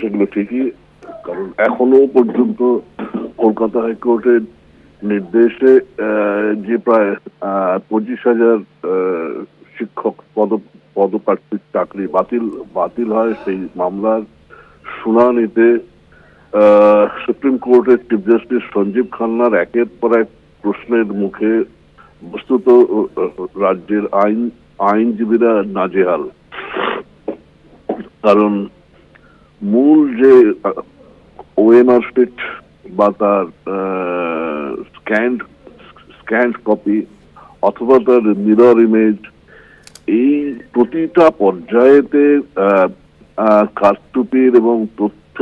সেগুলো ঠিকই, কারণ এখনো পর্যন্ত কলকাতা হাইকোর্টের নির্দেশে যে প্রায় 25,000 শিক্ষক পদপ্রার্থীর চাকরি বাতিল হয়, সেই মামলার শুনানিতে সুপ্রিম কোর্টের চিফ জাস্টিস সঞ্জীব খান্নার একের পর এক প্রশ্নের মুখে বস্তুত রাজ্যের আইনজীবীরা নাজেহাল। কারণ মূল যে ওএমআর শিট বা তার স্ক্যান্ড কপি অথবা তার মিরর ইমেজ, এই প্রতিটা পর্যায়েতে কারচুপির এবং তথ্য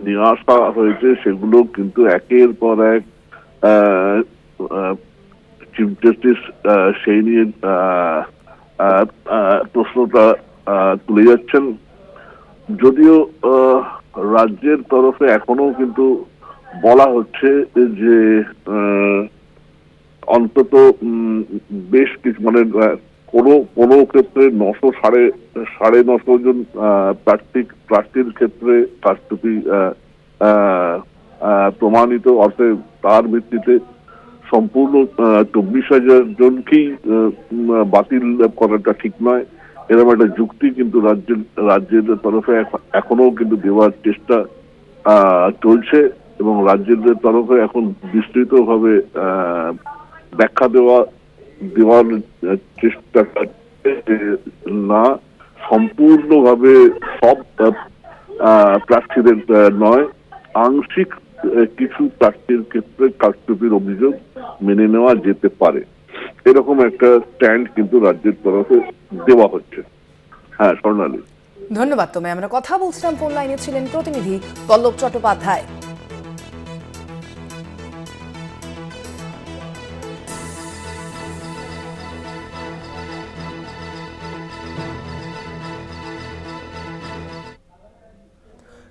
নিয়ে আসা হয়েছে, সেগুলো কিন্তু একের পর এক চিফ জাস্টিস সেই নিয়ে প্রশ্নটা তুলে যাচ্ছেন। যদিও রাজ্যের তরফে এখনো কিন্তু বলা হচ্ছে যে অন্তত বেশ কিছু মানে কোনো ক্ষেত্রে 900 জন প্রার্থীর ক্ষেত্রে কারচুপি প্রমাণিত, অর্থাৎ তার ভিত্তিতে সম্পূর্ণ 24,000 জনকেই বাতিল করাটা ঠিক নয়, এরকম একটা যুক্তি কিন্তু রাজ্যের তরফে এখনো কিন্তু দেওয়ার চেষ্টা চলছে, এবং রাজ্যের তরফে এখন বিস্তৃতভাবে ব্যাখ্যা দেওয়ার চেষ্টা না, সম্পূর্ণভাবে সব প্রার্থীদের নয়, আংশিক কিছু প্রার্থীর ক্ষেত্রে কারচুপির অভিযোগ মেনে নেওয়া যেতে পারে, এরকম একটা স্ট্যান্ড কিন্তু রাজ্যের তরফে দেওয়া হচ্ছে। হ্যাঁ স্বর্ণালী, ধন্যবাদ তোমায়। আমরা কথা বলছিলাম, ফোন লাইনে ছিলেন প্রতিনিধি পল্লব চট্টোপাধ্যায়।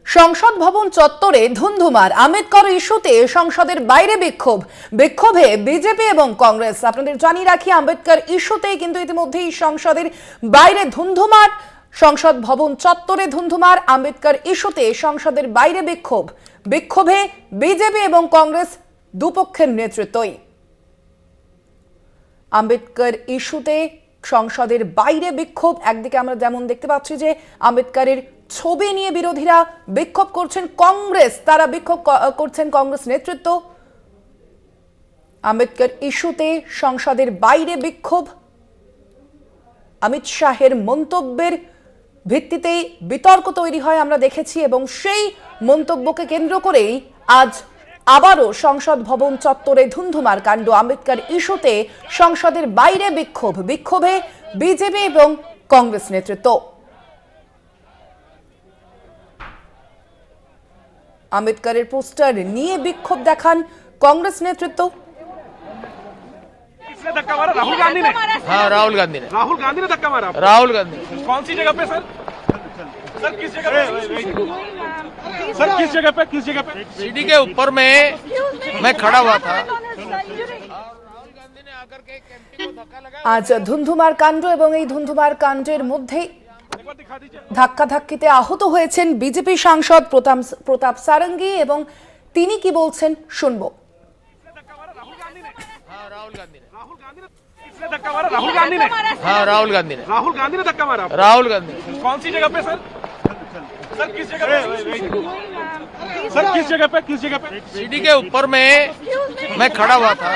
সংসদ ভবন চত্বরে ধুন্ধুমার, আম্বেদকর ইস্যুতে সংসদের বাইরে বিক্ষোভে বিজেপি এবং কংগ্রেস। আপনাদের জানিয়ে রাখি, আম্বেদকর ইস্যুতে কিন্তু ইতিমধ্যেই সংসদের বাইরে ধুন্ধুমার, সংসদ ভবন চত্বরে ধুন্ধুমার, আম্বেদকর ইস্যুতে সংসদের বাইরে বিক্ষোভে বিজেপি এবং কংগ্রেস দুপক্ষের নেতৃত্বই। আম্বেদকর ইস্যুতে সংসদের বাইরে বিক্ষোভ, একদিকে আমরা যেমন দেখতে পাচ্ছি যে আম্বেদকরের ছবি নিয়ে বিরোধীরা বিক্ষোভ করছেন, কংগ্রেস নেতৃত্ব। আম্বেদকর ইস্যুতে সংসদের বাইরে বিক্ষোভ, অমিত শাহের মন্তব্যের ভিত্তিতেই বিতর্ক তৈরি হয় আমরা দেখেছি, এবং সেই মন্তব্যকে কেন্দ্র করেই আজ আবারও সংসদ ভবন চত্বরে ধুন্ধুমার কাণ্ড। আম্বেদকর ইস্যুতে সংসদের বাইরে বিক্ষোভে বিজেপি এবং কংগ্রেস নেতৃত্ব। আম্বেদকরের পোস্টার নিয়ে বিক্ষোভ দেখান কংগ্রেস নেতৃত্ব। किसने धक्का मारा? राहुल गांधी ने। हाँ, राहुल गांधी ने धक्का मारा। राहुल गांधी। कौन सी जगह पे सर? सर किस जगह पे? सर किस जगह पे? सीढ़ी के ऊपर में मैं खड़ा हुआ था। राहुल गांधी ने आकर के एमपी को धक्का लगाया। আজ ধুন্ধুমার কাণ্ড, এবং এই ধুন্ধুমার কাণ্ডের মধ্যে ধাক্কাধাক্কিতে আহত হয়েছেন বিজেপি সাংসদ প্রতাপ সারঙ্গী, এবং তিনি কি বলছেন শুনবো। हाँ, राहुल गांधी ने। किसने धक्का मारा? राहुल गांधी ने। हाँ, राहुल गांधी ने धक्का मारा। राहुल गांधी। कौन सी जगह पे सर? सर किस जगह पे? सर किस जगह पे? सीढ़ी के ऊपर में मैं खड़ा हुआ था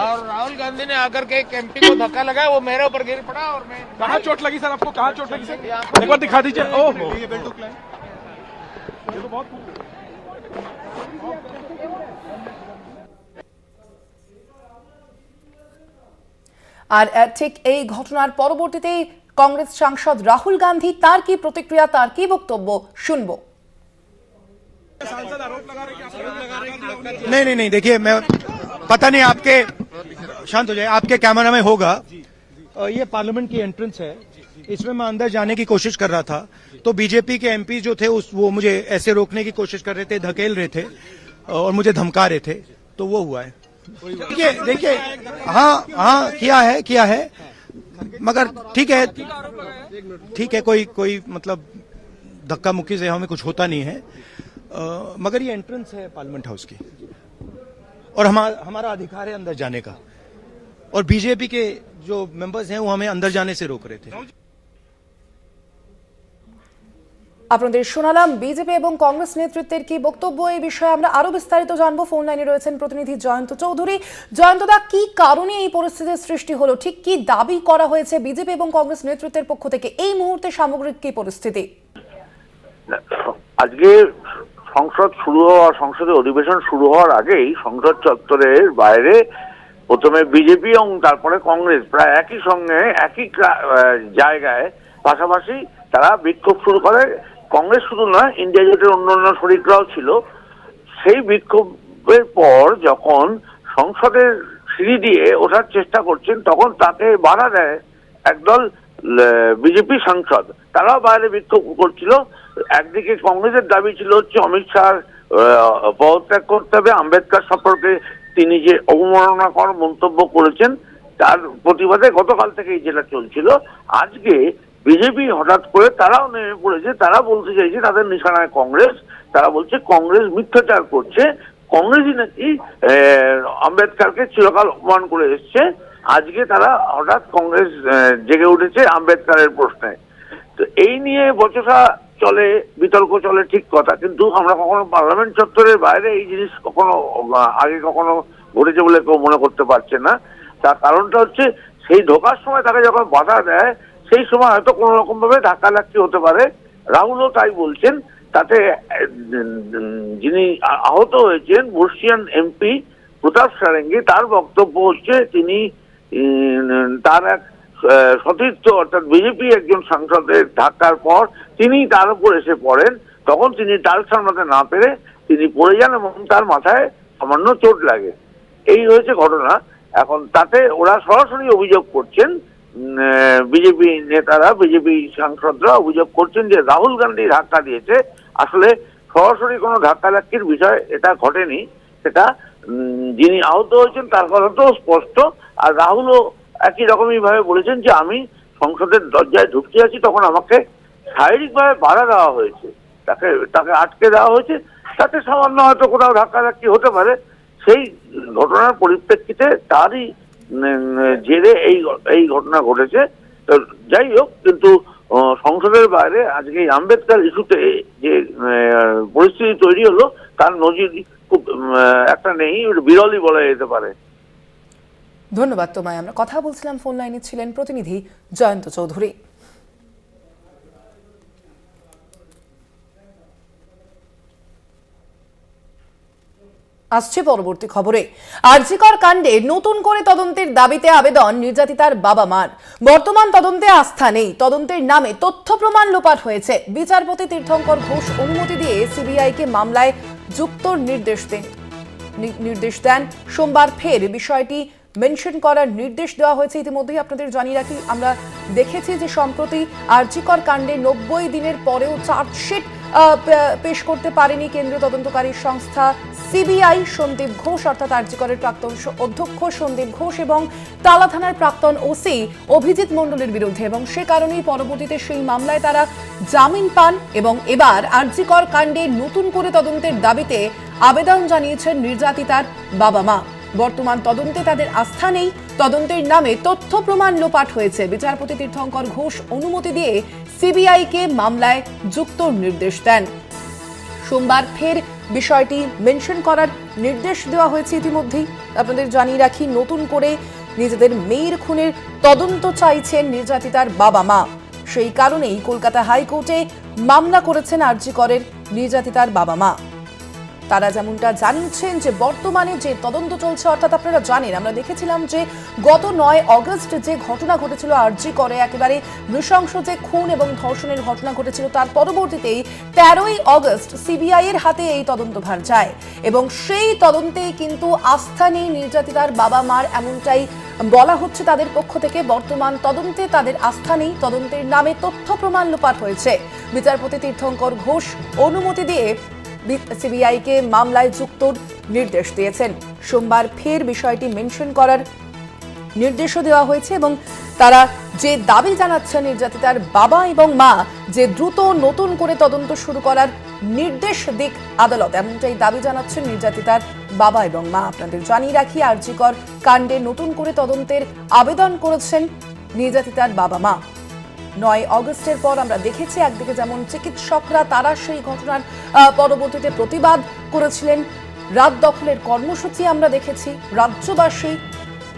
और राहुल गांधी ने आकर के एमपी को धक्का लगाया, वो मेरे ऊपर गिर पड़ा और मैं। कहाँ चोट लगी सर आपको? कहाँ चोट लगी सर? एक बार दिखा दीजिए। ओहो, ये बेल्ट टू क्लाइंब। ये तो बहुत আর ঠিক এই ঘটনার পরবর্তীতে কংগ্রেস সাংসদ রাহুল গান্ধী, তার কি প্রতিক্রিয়া, তার কি বক্তব্য শুনবো। नहीं देखिए, मैं पता नहीं आपके, शांत हो जाए, आपके कैमरा में होगा, ये पार्लियामेंट की एंट्रेंस है, इसमें मैं अंदर जाने की कोशिश कर रहा था, तो बीजेपी के एमपी जो थे वो मुझे ऐसे रोकने की कोशिश कर रहे थे, धकेल रहे थे और मुझे धमका रहे थे, तो वो हुआ है। देखिए हाँ किया है। मगर ठीक है कोई मतलब धक्का मुक्की से हमें कुछ होता नहीं है। मगर ये एंट्रेंस है पार्लियामेंट हाउस की और हमारा अधिकार है अंदर जाने का, और बीजेपी के जो मेंबर्स हैं वो हमें अंदर जाने से रोक रहे थे। আপনাদের শোনালাম বিজেপি এবং কংগ্রেস নেতৃত্বের কি বক্তব্য। এই বিষয়ে আমরা আরো বিস্তারিত জানবো। ফোন লাইনে রয়েছেন প্রতিনিধি জয়ন্ত চৌধুরী। জয়ন্তদা, কি কারণে এই পরিস্থিতির সৃষ্টি হলো, ঠিক কি দাবি করা হয়েছে বিজেপি এবং কংগ্রেস নেতৃত্বের পক্ষ থেকে? এই মুহূর্তে সামগ্রিক কি পরিস্থিতি? আজকে সংসদের অধিবেশন শুরু হওয়ার আগেই সংসদ চত্বরের বাইরে প্রথমে বিজেপি এবং তারপরে কংগ্রেস প্রায় একই সঙ্গে একই জায়গায় পাশাপাশি তারা বিক্ষোভ শুরু করে। কংগ্রেস শুধু নয়, ইন্ডিয়া জোটের অন্যান্য শরিকরাও ছিল। সেই বিক্ষোভের পর যখন সংসদের সিঁড়ি দিয়ে ওঠার চেষ্টা করছেন তখন তাকে বাধা দেয় একদল বিজেপি সাংসদ। তারাও বাইরে বিক্ষোভ করছিল। একদিকে কংগ্রেসের দাবি ছিল হচ্ছে অমিত শাহ পদত্যাগ করতে হবে, আম্বেদকর সম্পর্কে তিনি যে অবমাননাকর মন্তব্য করেছেন তার প্রতিবাদে গতকাল থেকেই যেটা চলছিল। আজকে বিজেপি হঠাৎ করে তারাও নেমে পড়েছে। তারা বলতে চাইছে তাদের নিশানায় কংগ্রেস। তারা বলছে কংগ্রেস মিথ্যাচার করছে, কংগ্রেসই নাকি আম্বেদকরকে চিরকাল অপমান করে এসছে। আজকে তারা হঠাৎ কংগ্রেস জেগে উঠেছে আম্বেদকরের প্রশ্নে। তো এই নিয়ে বচসা চলে, বিতর্ক চলে, ঠিক কথা, কিন্তু আমরা কখনো পার্লামেন্ট চত্বরের বাইরে এই জিনিস আগে কখনো ঘটেছে বলে কেউ মনে করতে পারছে না। তার কারণটা হচ্ছে সেই ঢোকার সময় তাকে যখন বাধা দেয় সেই সময় হয়তো কোনো রকম ভাবে ধাক্কাধাক্কি হতে পারে। রাহুলও তাই বলছেন। তাতে যিনি আহত হয়েছেন বর্ষিয়ান এমপি প্রতাপ সারেঙ্গি, তার বক্তব্য হচ্ছে তিনি তার এক সতীর্থ অর্থাৎ বিজেপি একজন সাংসদের ধাক্কার পর তিনি তার উপর এসে পড়েন। তখন তিনি ডাল সামলাতে না পেরে তিনি পড়ে যান এবং তার মাথায় সামান্য চোট লাগে। এই হয়েছে ঘটনা। এখন তাতে ওরা সরাসরি অভিযোগ করছেন, বিজেপি নেতারা, বিজেপি সাংসদরা অভিযোগ করছেন যে রাহুল গান্ধী ধাক্কা দিয়েছে। আসলে সরাসরি কোনো ধাক্কাধাক্কির বিষয় এটা ঘটেনি। সেটা যিনি আহত হয়েছেন তার কথা তো স্পষ্ট। আর রাহুলও একই রকমই ভাবে বলেছেন যে আমি সংসদের দরজায় ঢুকতে আছি, তখন আমাকে শারীরিকভাবে বাধা দেওয়া হয়েছে, তাকে আটকে দেওয়া হয়েছে। তাতে সামান্য হয়তো কোথাও ধাক্কাধাক্কি হতে পারে। সেই ঘটনার পরিপ্রেক্ষিতে তারই জেরে এই ঘটনা ঘটেছে। তো যাই হোক, কিন্তু সংসদের বাইরে আজকে আম্বেদকর ইস্যুতে যে পরিস্থিতি তৈরি হলো তার নজির খুব একটা নেই, বিরলই বলা যেতে পারে। ধন্যবাদ তোমায়। আমরা কথা বলছিলাম, ফোন লাইনে ছিলেন প্রতিনিধি জয়ন্ত চৌধুরী। আসছে পরবর্তী খবরে। আরজিকর কাণ্ডে নতুন করে তদন্তের দাবিতে আবেদন নির্যাতিতার বাবা মার। বর্তমান তদন্তে আস্থা নেই, তদন্তের নামে তথ্য প্রমাণ লোপাট হয়েছে। বিচারপতি তীর্থঙ্কর ঘোষ অনুমতি দিয়ে সিবিআইকে মামলায় যুক্তর নির্দেশ দেন। সোমবার ফের বিষয়টি মেনশন করার নির্দেশ দেওয়া হয়েছে। ইতিমধ্যেই আপনাদের জানিয়ে রাখি, আমরা দেখেছি যে সম্প্রতি আরজিকর কাণ্ডে 90 দিনের পরেও চার্জশিট পেশ করতে পারেনি কেন্দ্রীয় তদন্তকারী সংস্থা সিবিআই। সন্দীপ ঘোষ অর্থাৎ আরজিকরের প্রাক্তন অধ্যক্ষ সন্দীপ ঘোষ এবং তালা থানার প্রাক্তন ওসি অভিজিৎ মণ্ডলের বিরুদ্ধে, এবং সে কারণেই পরবর্তীতে সেই মামলায় তারা জামিন পান। এবং এবার আরজিকর কাণ্ডে নতুন করে তদন্তের দাবিতে আবেদন জানিয়েছেন নির্যাতিতার বাবা মা। বর্তমান তদন্তে তাদের আস্থা নেই, তদন্তের নামে তথ্য প্রমাণ লোপাট হয়েছে। বিচারপতি তীর্থঙ্কর ঘোষ অনুমতি দিয়ে সিবিআইকে মামলায় যুক্ত নির্দেশ দেন। সোমবার ফের বিষয়টি মেনশন করার নির্দেশ দেওয়া হয়েছে। ইতিমধ্যেই আপনাদের জানিয়ে রাখি, নতুন করে নিজেদের মেয়ের খুনের তদন্ত চাইছেন নির্যাতিতার বাবা মা। সেই কারণেই কলকাতা হাইকোর্টে মামলা করেছেন আরজিকরের নির্যাতিতার বাবা মা। তারা যেমনটা জানিয়েছেন যে বর্তমানে যে তদন্ত চলছে, অর্থাৎ আপনারা জানেন, আমরা দেখেছিলাম যে গত 9 অগস্ট যে ঘটনা ঘটেছিল আরজিকরে, একেবারে নৃশংস যে খুন এবং ধর্ষণের ঘটনা ঘটেছিল, তার পরবর্তীতেই 13ই অগস্ট সিবিআই এর হাতে এই তদন্তভার যায় এবং সেই তদন্তেই কিন্তু আস্থা নেই নির্যাতিতার বাবা মার, এমনটাই বলা হচ্ছে তাদের পক্ষ থেকে। বর্তমান তদন্তে তাদের আস্থা নেই, তদন্তের নামে তথ্য প্রমাণ লোপাট হয়েছে। বিচারপতি তীর্থঙ্কর ঘোষ অনুমতি দিয়ে সিবিআইকে মামলায় যুক্তর নির্দেশ দিয়েছেন। সোমবার ফের বিষয়টি মেনশন করার নির্দেশও দেওয়া হয়েছে এবং তারা যে দাবি জানাচ্ছেন নির্যাতিতার বাবা এবং মা, যে দ্রুত নতুন করে তদন্ত শুরু করার নির্দেশ দিক আদালত, এমনটাই দাবি জানাচ্ছেন নির্যাতিতার বাবা এবং মা। আপনাদের জানিয়ে রাখি, আরজিকর কাণ্ডে নতুন করে তদন্তের আবেদন করেছেন নির্যাতিতার বাবা মা। 9 অগস্টের পর আমরা দেখেছি একদিকে যেমন চিকিৎসকরা তারা সেই ঘটনার পরবর্তীতে প্রতিবাদ করেছিলেন, রাত দখলের কর্মসূচি আমরা দেখেছি, রাজ্যবাসী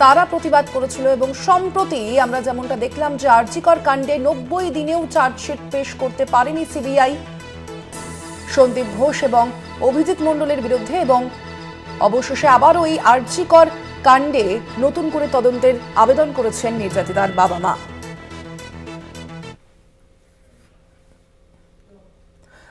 তারা প্রতিবাদ করেছিল, এবং সম্প্রতি আমরা যেমনটা দেখলাম যে আরজিকর কাণ্ডে 90 দিনেও চার্জশিট পেশ করতে পারেনি সিবিআই সন্দীপ ঘোষ এবং অভিজিৎ মণ্ডলের বিরুদ্ধে, এবং অবশেষে আবারও এই আরজিকর কাণ্ডে নতুন করে তদন্তের আবেদন করেছেন নির্যাতিতার বাবা মা।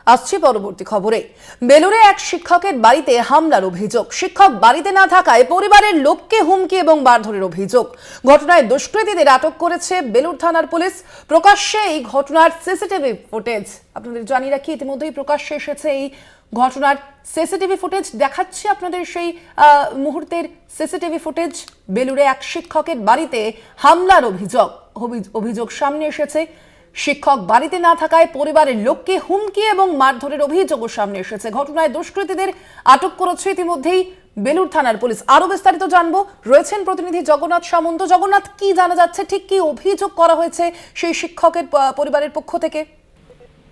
আসছি পরবর্তী খবরে। বেলুরে এক শিক্ষকের বাড়িতে হামলার অভিযোগ। শিক্ষক বাড়িতে না থাকায় পরিবারের লোককে হুমকি এবং মারধরের অভিযোগ। ঘটনায় দুষ্কৃতীদের আটক করেছে বেলুর থানার পুলিশ। প্রকাশ্যে এই ঘটনার সিসিটিভি ফুটেজ আপনাদের জানিয়ে রাখি, ইতিমধ্যেই প্রকাশ্যে এসেছে এই ঘটনার সিসিটিভি ফুটেজ। দেখাচ্ছি আপনাদের সেই মুহূর্তের সিসিটিভি ফুটেজ। বেলুরে এক শিক্ষকের বাড়িতে হামলার অভিযোগ সামনে এসেছে। শিক্ষক বাড়িতে না থাকায় পরিবারের লোককে হুমকি এবং মারধরের অভিযোগও সামনে এসেছে। ঘটনায় দুষ্কৃতীদের আটক করেছে ইতিমধ্যেই বেলুর থানার পুলিশ। আরো বিস্তারিত জানবো, রয়েছেন প্রতিনিধি জগন্নাথ সামন্ত। জগন্নাথ, কি জানা যাচ্ছে, ঠিক কি অভিযোগ করা হয়েছে সেই শিক্ষকের পরিবারের পক্ষ থেকে?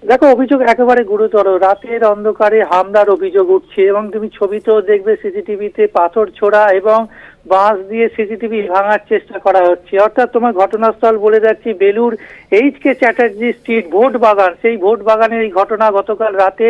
দেখো, অভিযোগ একেবারে গুরুতর। রাতের অন্ধকারে হামলার অভিযোগ উঠছে এবং তুমি ছবিতেও দেখবে সিসিটিভিতে পাথর ছোড়া এবং বাঁশ দিয়ে সিসিটিভি ভাঙার চেষ্টা করা হচ্ছে। অর্থাৎ তোমার ঘটনাস্থল বলে যাচ্ছি বেলুর এইচ.কে চ্যাটার্জি স্ট্রিট ভোট বাগান। সেই ভোট বাগানের এই ঘটনা। গতকাল রাতে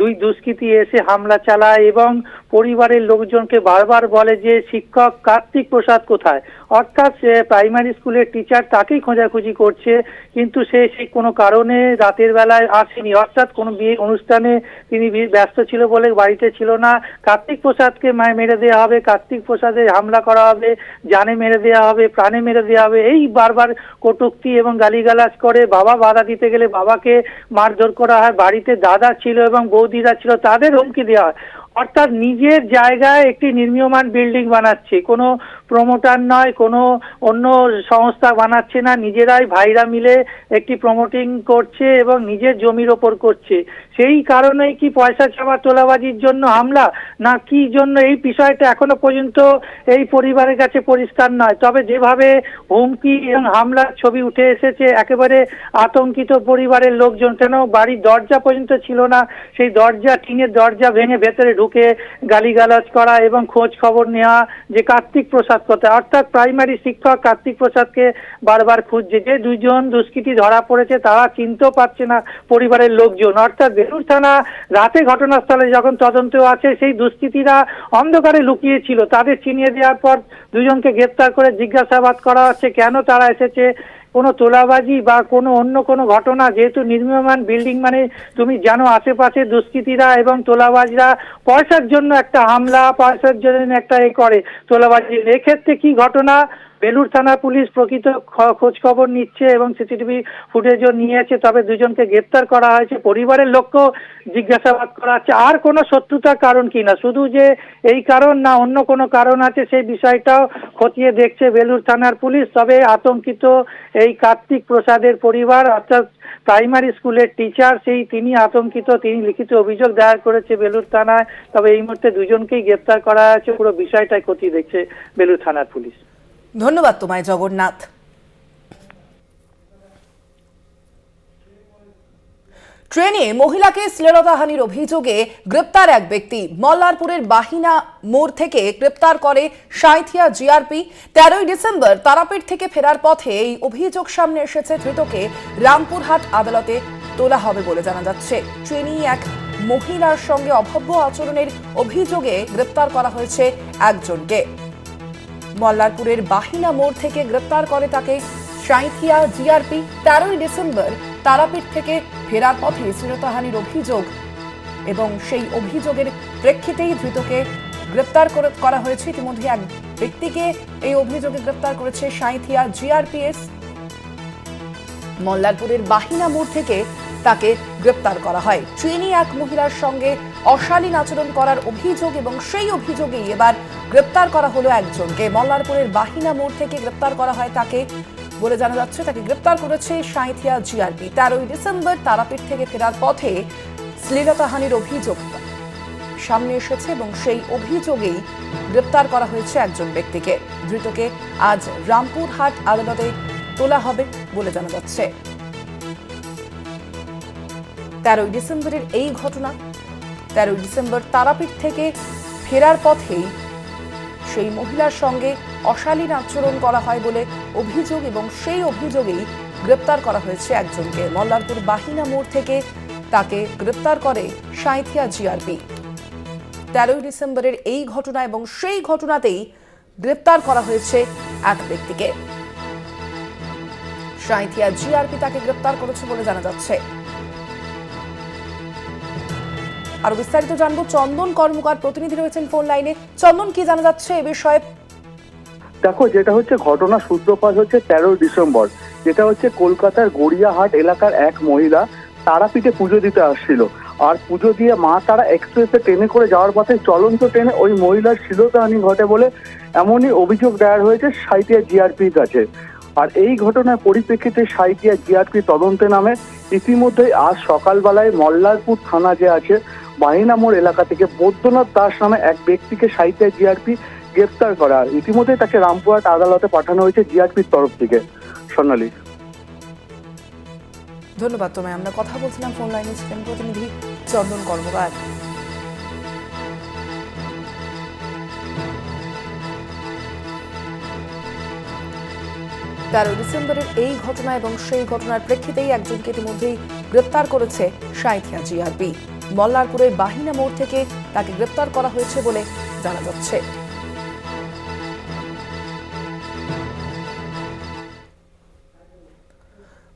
দুই দুষ্কৃতী এসে হামলা চালায় এবং পরিবারের লোকজনকে বারবার বলে যে শিক্ষক কার্তিক প্রসাদ কোথায়। অর্থাৎ সে প্রাইমারি স্কুলের টিচার, তাকেই খোঁজাখুঁজি করছে, কিন্তু সে সেই কোনো কারণে রাতের বেলায় আসেনি। অর্থাৎ কোনো বিয়ে অনুষ্ঠানে তিনি ব্যস্ত ছিল বলে বাড়িতে ছিল না। কার্তিক প্রসাদকে মেরে দেওয়া হবে, কার্তিক প্রসাদের হামলা করা হবে, জানে মেরে দেওয়া হবে, প্রাণে মেরে দেওয়া হবে, এই বারবার কটূক্তি এবং গালিগালাজ করে। বাবা বাধা দিতে গেলে বাবাকে মারধর করা হয়। বাড়িতে দাদা ছিল এবং বৌদিরা ছিল, তাদের হুমকি দেওয়া হয়। অর্থাৎ নিজের জায়গায় একটি নির্মীয়মান বিল্ডিং বানাচ্ছে, কোনো প্রমোটার নয়, কোনো অন্য সংস্থা বানাচ্ছে না, নিজেরাই ভাইরা মিলে একটি প্রমোটিং করছে এবং নিজের জমির ওপর করছে। সেই কারণেই কি পয়সা ছাপা তোলাবাজির জন্য হামলা, না কি জন্য, এই বিষয়টা এখনো পর্যন্ত এই পরিবারের কাছে পরিষ্কার নয়। তবে যেভাবে হুমকি এবং হামলার ছবি উঠে এসেছে, একেবারে আতঙ্কিত পরিবারের লোকজন। কেন বাড়ির দরজা পর্যন্ত ছিল না, সেই দরজা, টিনের দরজা ভেঙে ভেতরে ঢুকে গালিগালাজ করা এবং খোঁজ খবর নেওয়া যে কার্তিক প্রসাদ কোথায়। অর্থাৎ প্রাইমারি শিক্ষক কার্তিক প্রসাদকে বারবার খুঁজছে। যে দুইজন দুষ্কৃতী ধরা পড়েছে তারা চিনতেও পারছে না পরিবারের লোকজন। অর্থাৎ বেলুর থানা রাতে ঘটনাস্থলে যখন তদন্ত আছে, সেই দুষ্কৃতীরা অন্ধকারে লুকিয়ে ছিল, তাদের চিনিয়ে দেওয়ার পর দুজনকে গ্রেপ্তার করে জিজ্ঞাসাবাদ করা হচ্ছে কেন তারা এসেছে। কোনো তোলাবাজি বা কোনো অন্য কোনো ঘটনা, যেহেতু নির্মীয়মান বিল্ডিং মানে তুমি জানো আশেপাশে দুষ্কৃতীরা এবং তোলাবাজরা পয়সার জন্য একটা হামলা, পয়সার জন্য একটা করে তোলাবাজি। এক্ষেত্রে কি ঘটনা, বেলুর থানা পুলিশ প্রকৃত খোঁজ খবর নিচ্ছে এবং সিসিটিভি ফুটেজও নিয়েছে। তবে দুজনকে গ্রেপ্তার করা হয়েছে, পরিবারের লোককেও জিজ্ঞাসাবাদ করা হচ্ছে। আর কোনো শত্রুতার কারণ কিনা, শুধু যে এই কারণ না অন্য কোনো কারণ আছে, সেই বিষয়টাও খতিয়ে দেখছে বেলুর থানার পুলিশ। তবে আতঙ্কিত এই কার্তিক প্রসাদের পরিবার, অর্থাৎ প্রাইমারি স্কুলের টিচার, তিনি আতঙ্কিত। তিনি লিখিত অভিযোগ দায়ের করেছে বেলুর থানায়। তবে এই মুহূর্তে দুজনকেই গ্রেপ্তার করা হয়েছে। পুরো বিষয়টাই খতিয়ে দেখছে বেলুর থানার পুলিশ। ধন্যবাদ তোমায় জগন্নাথ। ট্রেনে মহিলাকে শ্লীলতাহানির অভিযোগে গ্রেপ্তার এক ব্যক্তি। মল্লারপুরের বাহিনা মোড় থেকে গ্রেপ্তার করে সাঁইথিয়া জিআরপি। 13 ডিসেম্বর তারাপীঠ থেকে ফেরার পথে এই অভিযোগ সামনে এসেছে। ধৃতকে রামপুরহাট আদালতে তোলা হবে বলে জানা যাচ্ছে। ট্রেনে এক মহিলার সঙ্গে অভব্য আচরণের অভিযোগে গ্রেপ্তার করা হয়েছে একজনকে। মল্লারপুরের বাহিনা মোড় থেকে গ্রেপ্তার করে তাকে সাঁইথিয়া জিআরপি। 13 ডিসেম্বর তারাপীঠ থেকে ফেরার পথে শ্লীলতাহানির অভিযোগ এবং সেই অভিযোগের প্রেক্ষিতেই ধৃতকে গ্রেপ্তার করা হয়েছে। ইতিমধ্যে এক ব্যক্তিকে এই অভিযোগে গ্রেপ্তার করেছে সাঁইথিয়া জিআরপিএস। মল্লারপুরের বাহিনা মোড় থেকে তাকে গ্রেপ্তার করা হয়। ট্রেনে এক মহিলার সঙ্গে অশালীন আচরণ করার অভিযোগ এবং সেই অভিযোগেই এবার গ্রেপ্তার করা হলো একজনকে। মল্লারপুরের বাহিনা মোড় থেকে গ্রেপ্তার করা হয় তাকে। বলে জানা যাচ্ছে। তাকে গ্রেপ্তার করেছে সাঁইথিয়া জিআরপি। 13ই ডিসেম্বর তারাপীঠ থেকে ফেরার পথে শ্লীলতাহানির অভিযোগ সামনে এসেছে এবং সেই অভিযোগেই গ্রেপ্তার করা হয়েছে একজন ব্যক্তিকে। ধৃতকে আজ রামপুরহাট আদালতে তোলা হবে বলে জানা যাচ্ছে। 13ই ডিসেম্বরের এই ঘটনা। 13ই ডিসেম্বর তারাপীঠ থেকে ফেরার পথেই সেই মহিলার সঙ্গে অশালীন আচরণ করা হয় বলে অভিযোগ এবং সেই অভিযোগেই গ্রেপ্তার করা হয়েছে একজনকে। মল্লারপুর বাহিনা মোড় থেকে তাকে গ্রেপ্তার করে সাঁইথিয়া জিআরপি। 13ই ডিসেম্বরের এই ঘটনা এবং সেই ঘটনাতেই গ্রেপ্তার করা হয়েছে এক ব্যক্তিকে। সাঁইথিয়া জিআরপি তাকে গ্রেপ্তার করেছে বলে জানা যাচ্ছে। আরো বিস্তারিত জানবো, চন্দন কর্মকার প্রতিনিধি রয়েছেন ফোন লাইনে। চন্দন, কি জানা যাচ্ছে এ বিষয়ে? দেখো, যেটা হচ্ছে ঘটনা সূত্রপাত হচ্ছে 13 ডিসেম্বর, যেটা হচ্ছে কলকাতার গড়িয়াহাট এলাকার এক মহিলা তারাপীঠে পুজো দিতে আসছিল। আর পুজো দিয়ে মা তারা এক্সপ্রেসে ট্রেনে করে যাওয়ার পথে চলন্ত ট্রেনে ওই মহিলার শ্লীলতাহানি ঘটে বলে এমনই অভিযোগ দায়ের হয়েছে সাঁইথিয়া জিআরপির কাছে। আর এই ঘটনার পরিপ্রেক্ষিতে সাঁইথিয়া জিআরপি তদন্তে নামে। ইতিমধ্যেই আজ সকালবেলায় মল্লারপুর থানা যে আছে বাহিনা মোড় এলাকা থেকে বৈদ্যনাথ দাস নামে এক ব্যক্তিকে সাঁইথিয়া জিআরপি গ্রেপ্তার করা। আর ইতিমধ্যেই তাকে রামপুরহাট আদালতে পাঠানো হয়েছে জিআরপির তরফ থেকে। সোনালী, ধন্যবাদ তোমায়। আমরা কথা বলছিলাম, ফোন লাইনে ছিলেন প্রতিনিধি চন্দন কর্মকার। তেরোই ডিসেম্বরের এই ঘটনা এবং সেই ঘটনার প্রেক্ষিতেই একজনকে ইতিমধ্যেই গ্রেপ্তার করেছে সাঁইথিয়া জিআরপি। মল্লারপুরের বাহিনা মোড় থেকে তাকে গ্রেপ্তার করা হয়েছে বলে জানা যাচ্ছে।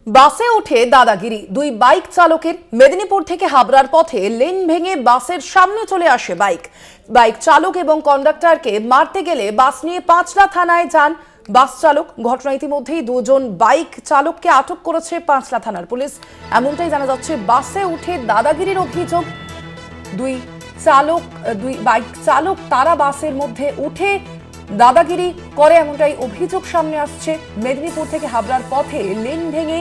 বাসে উঠে দাদাগিরি, দুই বাইক চালকের। মেদিনীপুর থেকে হাবড়ার পথে লেন ভেঙে বাসের সামনে চলে আসে বাইক চালক এবং কন্ডাক্টরকে মারতে গেলে বাস নিয়ে পাঁচলা থানায় যান বাস চালক। ঘটনা ইতিমধ্যেই দুজন বাইক চালককে আটক করেছে পাঁচলা থানার পুলিশ। এমনটাই জানা যাচ্ছে। বাসে উঠে দাদাগিরির অভিযোগ। দুই বাইক চালক তারা বাসের মধ্যে উঠে দাদাগিরি করে, এমনটাই অভিযোগ সামনে আসছে। মেদিনীপুর থেকে হাবড়ার পথে লেন ভেঙে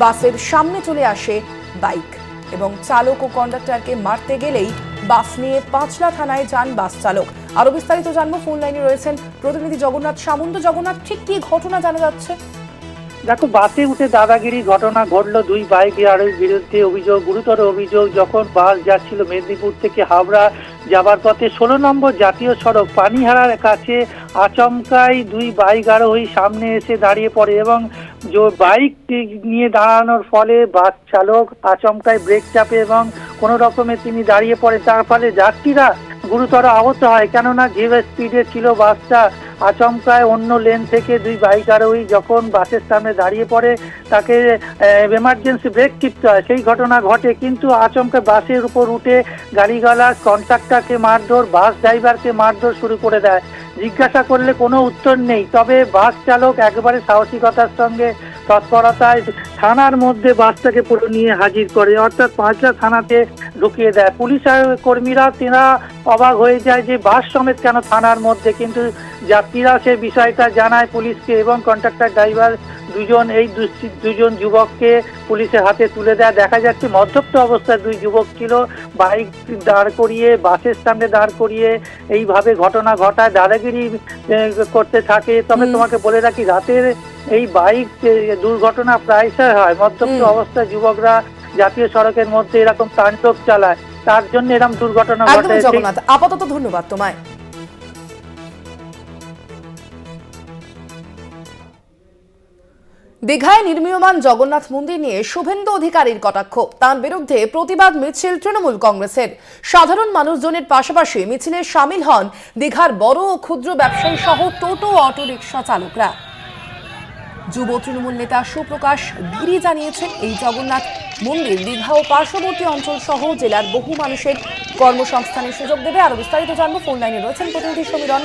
বাসের সামনে চলে আসে বাইক এবং চালক ও কন্ডাক্টরকে মারতে গেলেই বাস নিয়ে পাঁচলা থানায় যান বাস চালক। আরো বিস্তারিত জানবো, ফোন লাইনে রয়েছেন প্রতিনিধি জগন্নাথ সামন্ত। জগন্নাথ, ঠিক কি ঘটনা জানা যাচ্ছে? দেখো, বাসে উঠে দাদাগিরি ঘটনা ঘটলো। দুই বাইকের বিরুদ্ধে অভিযোগ, গুরুতর অভিযোগ। যখন বাস যাচ্ছিল মেদিনীপুর থেকে হাবড়া যাবার পথে 16 নম্বর জাতীয় সড়ক পানিহারার কাছে আচমকাই দুই বাইক আরোহী সামনে এসে দাঁড়িয়ে পড়ে এবং বাইক নিয়ে দাঁড়ানোর ফলে বাস চালক আচমকাই ব্রেক চাপে এবং কোনো রকমে তিনি দাঁড়িয়ে পড়ে। তার ফলে যাত্রীরা গুরুতর আহত হয়, কেননা যে স্পিডে ছিল বাসটা। আচমকায় অন্য লেন থেকে দুই বাইক আরোহী যখন বাসের সামনে দাঁড়িয়ে পড়ে তাকে এমার্জেন্সি ব্রেক টিপতে হয়। সেই ঘটনা ঘটে, কিন্তু আচমকা বাসের উপর উঠে গাড়িওয়ালা কন্ট্রাক্টরকে মারধর, বাস ড্রাইভারকে মারধর শুরু করে দেয়। জিজ্ঞাসা করলে কোনো উত্তর নেই। তবে বাস চালক একেবারে সাহসিকতার সঙ্গে তৎপরতায় থানার মধ্যে বাসটাকে পুরো নিয়ে হাজির করে, অর্থাৎ পাঁচলা থানাতে ঢুকিয়ে দেয়। পুলিশ কর্মীরা তেরা অবাক হয়ে যায় যে বাস সমেত কেন থানার মধ্যে, কিন্তু যাত্রীরা সে বিষয়টা জানায় পুলিশকে এবং কন্ট্রাক্টর ড্রাইভার দুজন যুবককে পুলিশের হাতে তুলে দেয়। দেখা যাচ্ছে মদ্যপ্ত অবস্থায় দুই যুবক ছিল, বাইক দাঁড় করিয়ে বাসের সামনে দাঁড় করিয়ে এইভাবে ঘটনা ঘটায়, দাদাগিরি করতে থাকে। তবে তোমাকে বলে রাখি, রাতের এই বাইক দুর্ঘটনা প্রায়শই হয়। মদ্যপ্ত অবস্থায় যুবকরা জাতীয় সড়কের মধ্যে এরকম তাণ্ডব চালায়, তার জন্য এরকম দুর্ঘটনা ঘটে। জগন্নাথ, আপাতত ধন্যবাদ তোমায়। দীঘায় নির্মীয়মান জগন্নাথ মন্দির নিয়ে শুভেন্দু অধিকারীর কটাক্ষ। তার বিরুদ্ধে প্রতিবাদ মিছিল তৃণমূল কংগ্রেসের। সাধারণ মানুষজনের পাশাপাশি মিছিলে সামিল হন দীঘার বড় ও ক্ষুদ্র ব্যবসায়ী সহ টোটো অটো রিকশা চালকরা। যুব তৃণমূল নেতা সুপ্রকাশ ধীরি জানিয়েছেন, এই জগন্নাথ মন্দির দীঘা ও পার্শ্ববর্তী অঞ্চল সহ জেলার বহু মানুষের কর্মসংস্থানের সুযোগ দেবে। আরো বিস্তারিত জানবো, ফোন লাইনে রয়েছেন প্রতিনিধি সমীরণ।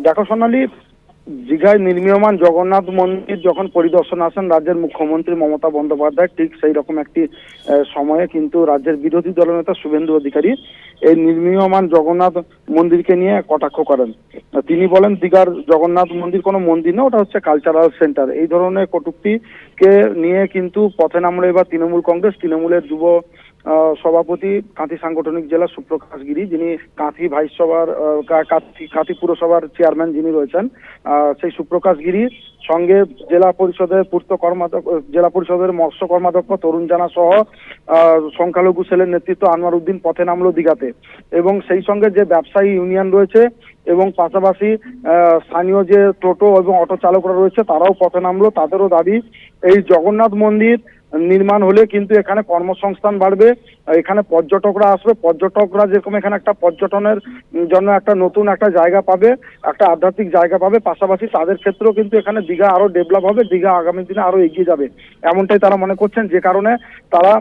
দেখো সোনালী, দীঘায় নির্মীয়মান জগন্নাথ মন্দির যখন পরিদর্শন আসেন রাজ্যের মুখ্যমন্ত্রী মমতা বন্দ্যোপাধ্যায়, ঠিক সেই রকম একটি সময়ে কিন্তু রাজ্যের বিরোধী দলনেতা শুভেন্দু অধিকারী এই নির্মীয়মান জগন্নাথ মন্দিরকে নিয়ে কটাক্ষ করেন। তিনি বলেন দীঘার জগন্নাথ মন্দির কোনো মন্দির না, ওটা হচ্ছে কালচারাল সেন্টার। এই ধরনের কটূক্তিকে নিয়ে কিন্তু পথে নামলো এবার তৃণমূল কংগ্রেস। তৃণমূলের যুব সভাপতি কাঁথি সাংগঠনিক জেলা সুপ্রকাশ গিরি, যিনি কাঁথি ভাইসভার কাঁথি পুরসভার চেয়ারম্যান যিনি রয়েছেন, সেই সুপ্রকাশ গিরি সঙ্গে জেলা পরিষদের জেলা পরিষদের মৎস্য কর্মাধ্যক্ষ তরুণ জানা সহ সংখ্যালঘু সেলের নেতৃত্ব আনোয়ার উদ্দিন পথে নামলো দীঘাতে। এবং সেই সঙ্গে যে ব্যবসায়ী ইউনিয়ন রয়েছে এবং পাশাপাশি স্থানীয় যে টোটো এবং অটো চালকরা রয়েছে তারাও পথে নামলো। তাদেরও দাবি এই জগন্নাথ মন্দির নির্মাণ হলে কিন্তু এখানে কর্মসংস্থান বাড়বে, এখানে পর্যটকরা আসবে, পর্যটকরা যেরকম এখানে একটা পর্যটনের জন্য একটা নতুন একটা জায়গা পাবে, একটা আধ্যাত্মিক জায়গা পাবে, পাশাপাশি তাদের ক্ষেত্রেও কিন্তু এখানে দীঘা আরো ডেভেলপ হবে, দীঘা আগামী দিনে আরো এগিয়ে যাবে, এমনটাই তারা মনে করছেন। যে কারণে তারা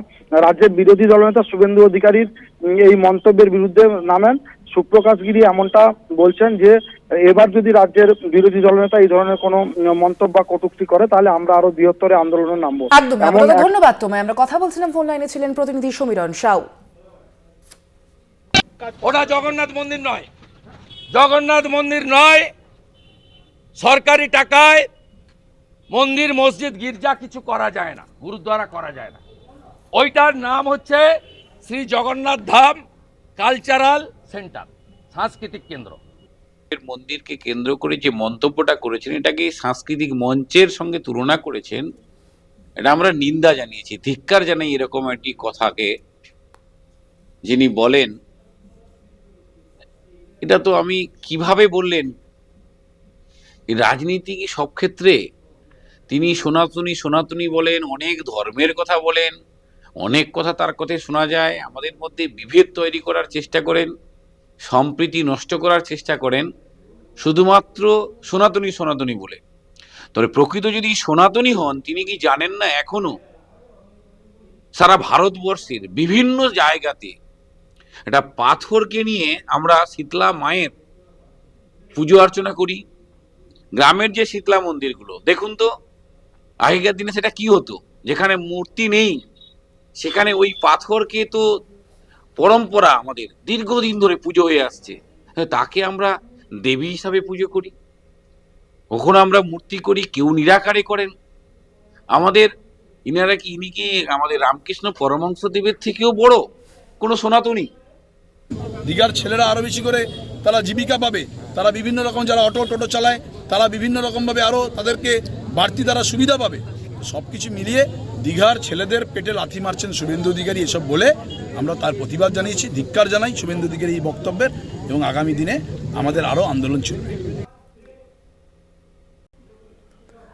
রাজ্যের বিরোধী দলনেতা শুভেন্দু অধিকারীর এই মন্তব্যের বিরুদ্ধে নামেন। সুপ্রকাশ গিরি এমনটা বলছেন যে এবার যদি রাজ্যের বিরোধী দলনেতা এই ধরনের কোনো মন্তব্য বা কটূক্তি করে তাহলে আমরা আরো বৃহত্তরে আন্দোলনে নামবো। একদম ধন্যবাদ তোমায়। আমরা কথা বলছিলাম, ফোন লাইনে ছিলেন প্রতিনিধি সমীরণ সাউ। ওটা জগন্নাথ মন্দির নয়, জগন্নাথ মন্দির নয়। সরকারি টাকায় মন্দির মসজিদ গির্জা কিছু করা যায় না, গুরুদ্বারা করা যায় না। ওইটার নাম হচ্ছে শ্রী জগন্নাথ ধাম কালচারাল সেন্টার, সাংস্কৃতিক কেন্দ্র। মন্দিরকে কেন্দ্র করে যে মন্তব্যটা করেছেন এটাকে সাংস্কৃতিক মঞ্চের সঙ্গে তুলনা করেছেন, এটা আমরা নিন্দা জানিয়েছি, ধিক্কার জানাই এরকম একটি কথাকে যিনি বলেন। এটা তো আমি কিভাবে বললেন, রাজনীতি কি সব ক্ষেত্রে তিনি সনাতনী বলেন, অনেক ধর্মের কথা বলেন, অনেক কথা তার কথায় শোনা যায়, আমাদের মধ্যে বিভেদ তৈরি করার চেষ্টা করেন, সম্প্রীতি নষ্ট করার চেষ্টা করেন শুধুমাত্র সনাতনী বলে। তবে প্রকৃত যদি সনাতনী হন তিনি কি জানেন না এখনো সারা ভারতবর্ষের বিভিন্ন জায়গাতে এটা পাথরকে নিয়ে আমরা শীতলা মায়ের পুজো অর্চনা করি। গ্রামের যে শীতলা মন্দিরগুলো দেখুন তো, আগেকার দিনে সেটা কি হতো, যেখানে মূর্তি নেই সেখানে ওই পাথরকে তো পরম্পরা আমাদের দীর্ঘদিন ধরে পুজো হয়ে আসছে, তাকে আমরা দেবী হিসাবে পুজো করি। কখনো আমরা মূর্তি করি, কেউ নিরাকারে করেন। আমাদের ইনি কি আমাদের রামকৃষ্ণ পরমহংসদেবের থেকেও বড় কোনো সনাতনী? দীঘার ছেলেরা আরো বেশি করে তারা জীবিকা পাবে, তারা বিভিন্ন রকম যারা টোটো চালায় তারা বিভিন্ন রকমভাবে আরো তাদেরকে বাড়তি তারা সুবিধা পাবে। সবকিছু মিলিয়ে দীঘার ছেলেদের পেটে লাথি মারছেন শুভেন্দু অধিকারী, এসব বলে আমরা তার প্রতিবাদ জানিয়েছি, ধিক্কার জানাই শুভেন্দু অধিকারী এই বক্তব্যের, এবং আগামী দিনে আমাদের আরো আন্দোলন চলবে।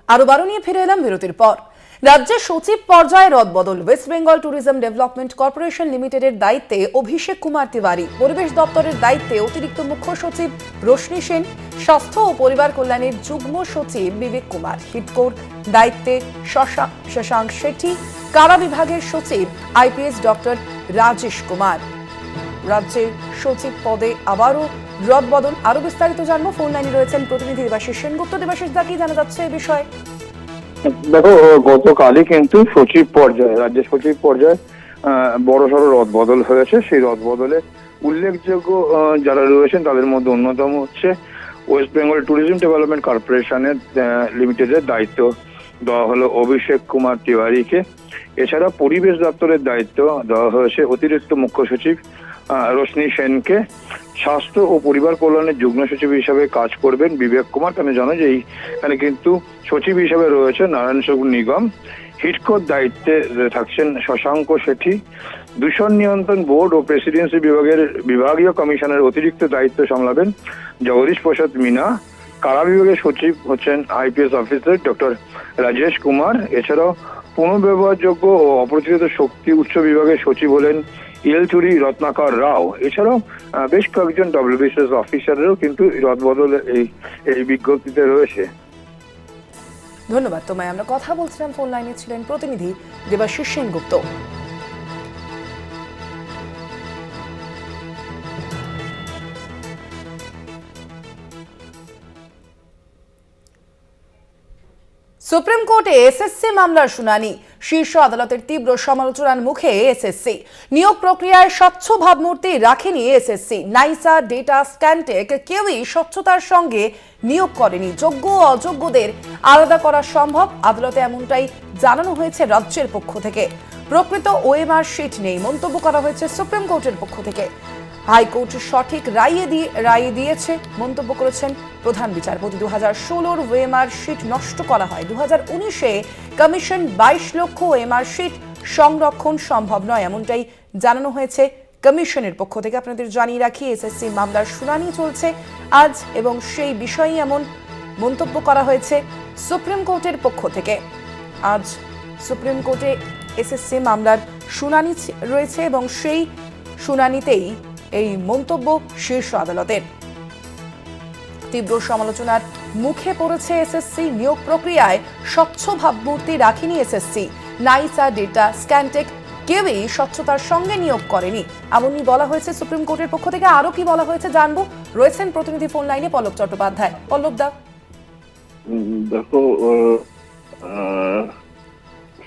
আরো বারো নিয়ে ফিরে এলাম বিরতির পর। রাজ্যের সচিব পর্যায়ে রদবদল। West Bengal tourism development corporation লিমিটেডের দায়িত্বে অভিষেক কুমার তিওয়ারি, পরিবেশ দপ্তরের দায়িত্বে অতিরিক্ত মুখ্য সচিব রোশনি সেন, স্বাস্থ্য ও পরিবার কল্যাণের যুগ্ম সচিব বিবেক কুমার, হিডকোর দায়িত্বে শশাঙ্ক শেঠি, কারা বিভাগের সচিব আইপিএস ডক্টর রাজেশ কুমার। রাজ্যের সচিব পদে আবারও রদবদল। আরো বিস্তারিত জানবো, ফোন লাইনে রয়েছেন প্রতিনিধি দেবাশিস সেনগুপ্ত। দেবাশিস দা, কি জানা যাচ্ছে এই বিষয়ে? দেখো, গতকালই কিন্তু রাজ্যের সচিব পর্যায়ে বড়সড় রদবদল হয়েছে। সেই রদবদলে উল্লেখযোগ্য যারা রয়েছেন তাদের মধ্যে অন্যতম হচ্ছে ওয়েস্ট বেঙ্গল ট্যুরিজম ডেভেলপমেন্ট কর্পোরেশনের লিমিটেডের দায়িত্ব দেওয়া হলো অভিষেক কুমার তিওয়ারিকে। এছাড়া পরিবেশ দপ্তরের দায়িত্ব দেওয়া হয়েছে অতিরিক্ত মুখ্য সচিব রোশনি সেনকে। স্বাস্থ্য ও পরিবার কল্যাণের যুগ্ম সচিব হিসাবে কাজ করবেন বিবেক কুমার। কেন জানো যে এইখানে কিন্তু সচিব হিসাবে রয়েছে নারায়ণ স্বরূপ নিগম। হিডকোর দায়িত্বে থাকছেন শশাঙ্ক শেঠি। দূষণ নিয়ন্ত্রণ বোর্ড ও প্রেসিডেন্সি বিভাগের বিভাগীয় কমিশনের অতিরিক্ত দায়িত্ব সামলাবেন জগদীশ প্রসাদ মিনা। কারা বিভাগের সচিব হচ্ছেন IPS officer doctor Rajesh Kumar. এছাড়াও পুনর্ব্যবহারযোগ্য ও অপরিচিত শক্তি উচ্চ বিভাগের সচিব হলেন ইয়েলচুরি রত্নাকর রাও। এছাড়াও বেশ কয়েকজন ডব্লিউবিসিএস অফিসারেরও কিন্তু রদবদল এই বিজ্ঞপ্তিতে রয়েছে। ধন্যবাদ তোমায়। আমরা কথা বলছিলাম, ফোন লাইনে ছিলেন প্রতিনিধি দেবাশিস সেনগুপ্ত। সুপ্রিম কোর্টে এসএসসি মামলার শুনানি, শীর্ষ আদালতের তীব্র সমালোচনার মুখে এসএসসি। নিয়োগ প্রক্রিয়ায় স্বচ্ছ ভাবমূর্তি রাখেনি এসএসসি। নাইসা, ডেটা, স্ক্যানটেক কেউই স্বচ্ছতার সঙ্গে নিয়োগ করেনি। যোগ্য ও অযোগ্যদের আলাদা করা সম্ভব, আদালতে এমনটাই জানানো হয়েছে রাজ্যের পক্ষ থেকে। প্রকৃত ওএমআর শিট নেই মন্তব্য করা হয়েছে সুপ্রিম কোর্টের পক্ষ থেকে। হাইকোর্ট সঠিক রায় দিয়েছে মন্তব্য করেছেন প্রধান বিচারপতি। 2016 ওএমআর শিট নষ্ট করা হয়। 2019-এ কমিশন 22 লক্ষ ওএমআর শিট সংরক্ষণ সম্ভব নয়, এমনটাই জানানো হয়েছে কমিশনের পক্ষ থেকে। আপনাদের জানিয়ে রাখি, এসএসসি মামলার শুনানি চলছে আজ এবং সেই বিষয়ে এমন মন্তব্য করা হয়েছে সুপ্রিম কোর্টের পক্ষ থেকে। আজ সুপ্রিম কোর্টে এসএসসি মামলার শুনানি রয়েছে এবং সেই শুনানিতেই এই মন্তব্য শীর্ষ আদালতের। তীব্র সমালোচনার মুখে পড়েছে এসএসসি। নিয়োগ প্রক্রিয়ায় স্বচ্ছ ভাবমূর্তি রাখেনি এসএসসি। নাইসা, ডেটা, স্ক্যানটেক কেউই স্বচ্ছতার সঙ্গে নিয়োগ করেনি, এমনই বলা হয়েছে সুপ্রিম কোর্টের পক্ষ থেকে। আরো কি বলা হয়েছে জানবো, রয়েছেন প্রতিনিধি ফোন লাইনে পল্লব চট্টোপাধ্যায়। পল্লব দা, দেখো,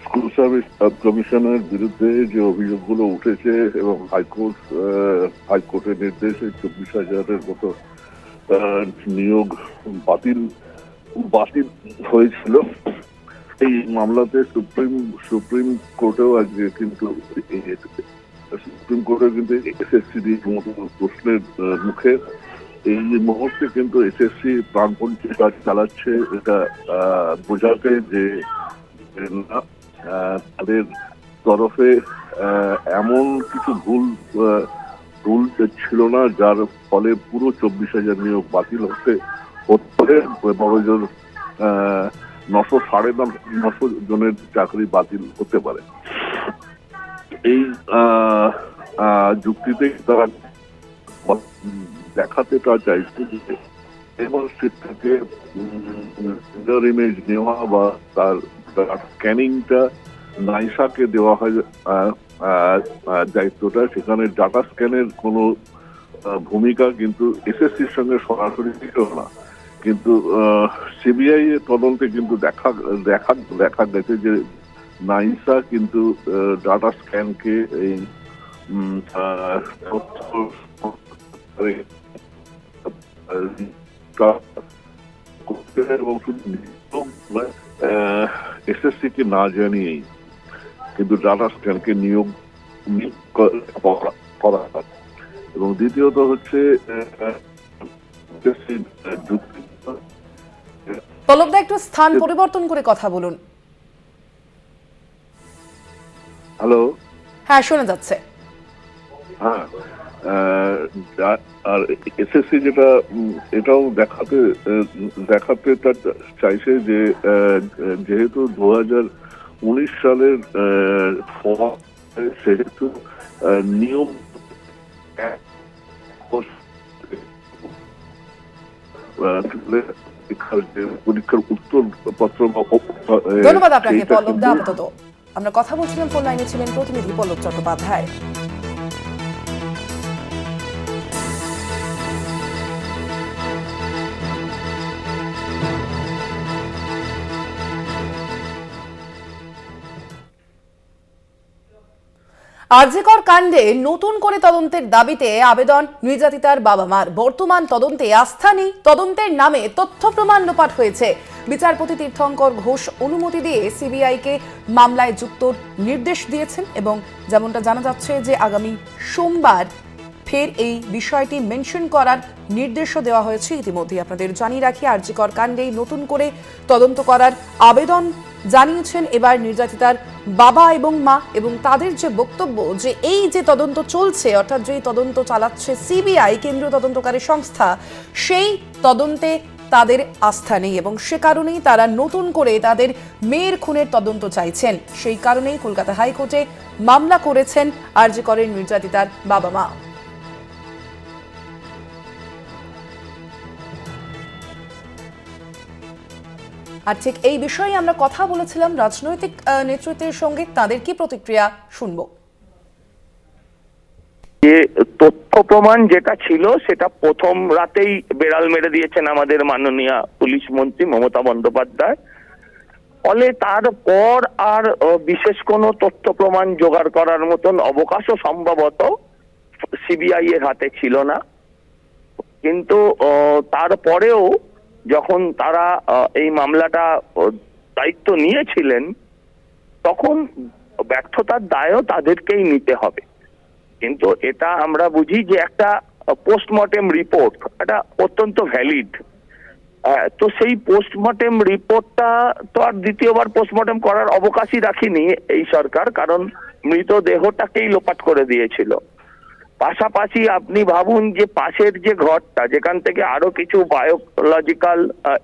স্কুল সার্ভিস কমিশনের বিরুদ্ধে যে অভিযোগগুলো উঠেছে এবং হাইকোর্টের নির্দেশে 24,000-এর মতো নিয়োগ বাতিল হয়েছিল, এই মামলাতে সুপ্রিম কোর্টেও আজকে কিন্তু এসএসসি মতো প্রশ্নের মুখে এই মুহূর্তে কিন্তু এসএসসি প্রাণপণ কাজ চালাচ্ছে এটা বোঝাতে যে তাদের তরফে এমন কিছু ভুল ছিল না যার ফলে পুরো 24,000 নিয়োগ বাতিল হতে পারে। বড়জোর 900 জনের চাকরি বাতিল হতে পারে। এই যুক্তিতে তারা দেখাতে চাইছে যে এবং থেকে ইমেজ নেওয়া বা তার স্ক্যানিংটা নাইসাকে দেওয়া হয় দায়িত্বটা, সেখানে ডাটা স্ক্যানের কোনো ভূমিকা কিন্তু এসএসসির সঙ্গে সরাসরি ছিল না। কিন্তু সিবিআই এর তদন্তে কিন্তু দেখা গেছে যে নাইসা কিন্তু ডাটা স্ক্যানকে এই এবং এসএসসি কে না জানিয়েই কিন্তু ডাটা স্ক্যানকে নিয়োগ করা হয়। এবং দ্বিতীয়ত হচ্ছে পল্লব দা, একটু স্থান পরিবর্তন করে কথা বলুন। হ্যালো, হ্যাঁ শোনা যাচ্ছে। হ্যাঁ, আর এসএসসি যেটা এটাও দেখাতে চাইছে যে যেহেতু 2019 সালের সেহেতু নিয়ম পরীক্ষার উত্তরপত্র। ধন্যবাদ আপনাকে পল্লব দা। আপাতত আমরা কথা বলছিলাম, ফোন লাইনে ছিলেন প্রতিনিধি পল্লব চট্টোপাধ্যায়। আরজিকর কাণ্ডে নতুন করে তদন্তের দাবিতে আবেদন নির্যাতিতার বাবা মার। বর্তমান তদন্তে আস্থা নেই, তদন্তের নামে তথ্য প্রমাণ লোপাট হয়েছে। বিচারপতি তীর্থঙ্কর ঘোষ অনুমতি দিয়ে সিবিআইকে মামলায় যুক্তর নির্দেশ দিয়েছেন এবং যেমনটা জানা যাচ্ছে যে আগামী সোমবার ফের এই বিষয়টি মেনশন করার নির্দেশও দেওয়া হয়েছে। ইতিমধ্যে আপনাদের জানিয়ে রাখি, আরজিকর কাণ্ডে নতুন করে তদন্ত করার আবেদন জানিয়েছেন এবার নির্যাতিতার বাবা এবং মা, এবং তাদের যে বক্তব্য যে এই যে তদন্ত চলছে, অর্থাৎ যে তদন্ত চালাচ্ছে সিবিআই কেন্দ্রীয় তদন্তকারী সংস্থা, সেই তদন্তে তাদের আস্থা নেই এবং সে কারণেই তারা নতুন করে তাদের মেয়ের খুনের তদন্ত চাইছেন। সেই কারণেই কলকাতা হাইকোর্টে মামলা করেছেন আরজিকরের নির্যাতিতার বাবা মা। আর ঠিক এই বিষয়ে আমরা কথা বলেছিলাম রাজনৈতিক নেতৃত্বের সঙ্গে, তাদের কি প্রতিক্রিয়া শুনবো। যে তথ্য প্রমাণ যেটা ছিল সেটা প্রথম রাতেই বেড়াল মেরে দিয়েছেন আমাদের মাননীয় পুলিশ মন্ত্রী মমতা বন্দ্যোপাধ্যায়। ফলে তারপর আর বিশেষ কোনো তথ্য প্রমাণ জোগাড় করার মতন অবকাশও সম্ভবত সিবিআই এর হাতে ছিল না। কিন্তু তারপরেও যখন তারা এই মামলাটা দায়িত্ব নিয়েছিলেন, তখন ব্যর্থতার দায়ও তাদেরকেই নিতে হবে। কিন্তু এটা আমরা বুঝি যে একটা পোস্টমর্টেম রিপোর্ট এটা অত্যন্ত ভ্যালিড। তো সেই পোস্টমর্টেম রিপোর্টটা তো আর দ্বিতীয়বার পোস্টমর্টেম করার অবকাশই রাখিনি এই সরকার, কারণ মৃতদেহটাকেই লোপাট করে দিয়েছিল। পাশাপাশি আপনি ভাবুন যে পাশের যে ঘরটা, যেখান থেকে আরো কিছু বায়োলজিক্যাল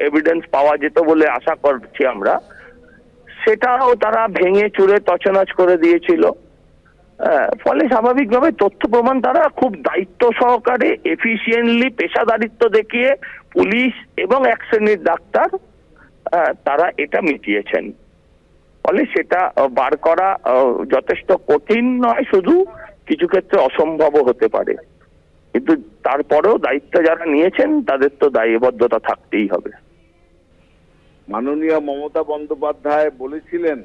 এভিডেন্স পাওয়া যেত বলে আশা করছি আমরা, সেটাও তারা ভেঙে চুরে তছনছ করে দিয়েছিল। ফলে স্বাভাবিকভাবে তথ্য প্রমাণ তারা খুব দায়িত্ব সহকারে, এফিসিয়েন্টলি, পেশাদারিত্ব দেখিয়ে পুলিশ এবং এক শ্রেণীর ডাক্তার তারা এটা মিটিয়েছেন। ফলে সেটা বার করা যথেষ্ট কঠিন নয়, শুধু কিছু ক্ষেত্রে অসম্ভবও হতে পারে। কিন্তু তারপরেও দায়িত্ব যারা নিয়েছেন তাদের তো দায়বদ্ধতা থাকতেই হবে। মাননীয় মমতা বন্দ্যোপাধ্যায় বলেছিলেন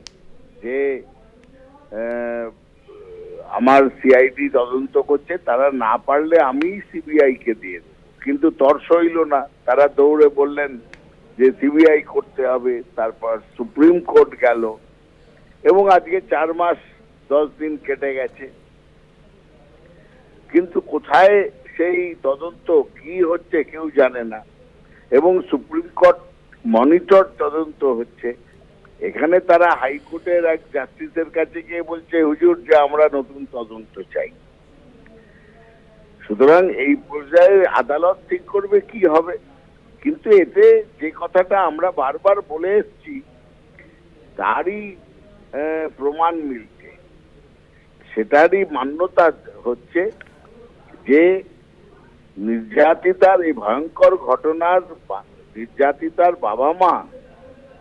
যে আমার সিআইডি তদন্ত করছে, তারা না পারলে আমি সিবিআই কে দিয়ে দেবো। কিন্তু তর সইল না, তারা দৌড়ে বললেন যে সিবিআই করতে হবে। তারপর সুপ্রিম কোর্ট গেল এবং আজকে 4 মাস 10 দিন কেটে গেছে, কিন্তু কোথায় সেই তদন্ত, কি হচ্ছে কেউ জানে না। এবং সুপ্রিম কোর্ট মনিটর তদন্ত হচ্ছে। এখানে তারা হাইকোর্টের এক জাস্টিসের কাছে গিয়ে বলছে, হুজুর যে আমরা নতুন তদন্ত চাই। সুতরাং এই পর্যায়ে আদালত ঠিক করবে কি হবে। কিন্তু এতে যে কথাটা আমরা বারবার বলে এসেছি তারই প্রমাণ মিলছে, সেটারই মান্যতা হচ্ছে যে নির্যাতিতার এই ভয়ঙ্কর ঘটনার নির্যাতিতার বাবা মা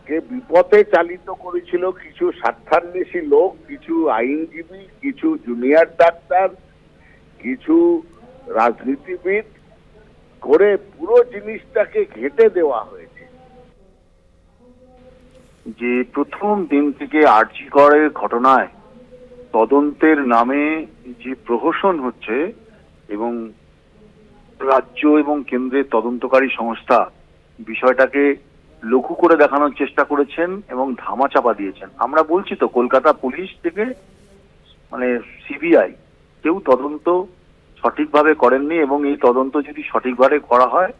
কে বিপথে চালিত করেছিল কিছু স্বার্থান্বেষী লোক, কিছু আইনজীবী, কিছু জুনিয়র ডাক্তার, কিছু রাজনীতিবিদ করে পুরো জিনিসটাকে ঘেঁটে দেওয়া হয়েছে। যে প্রথম দিন থেকে আরজি করের ঘটনায় তদন্তের নামে যে প্রহসন হচ্ছে এবং রাজ্য এবং কেন্দ্রের তদন্তকারী সংস্থা বিষয়টাকে লঘু করে দেখানোর চেষ্টা করেছেন এবং ধামাচাপা দিয়েছেন। আমরা বলছি তো, কলকাতা পুলিশ থেকে মানে সিবিআই কেউ তদন্ত সঠিকভাবে করেননি, এবং এই তদন্ত যদি সঠিকভাবে করা হয়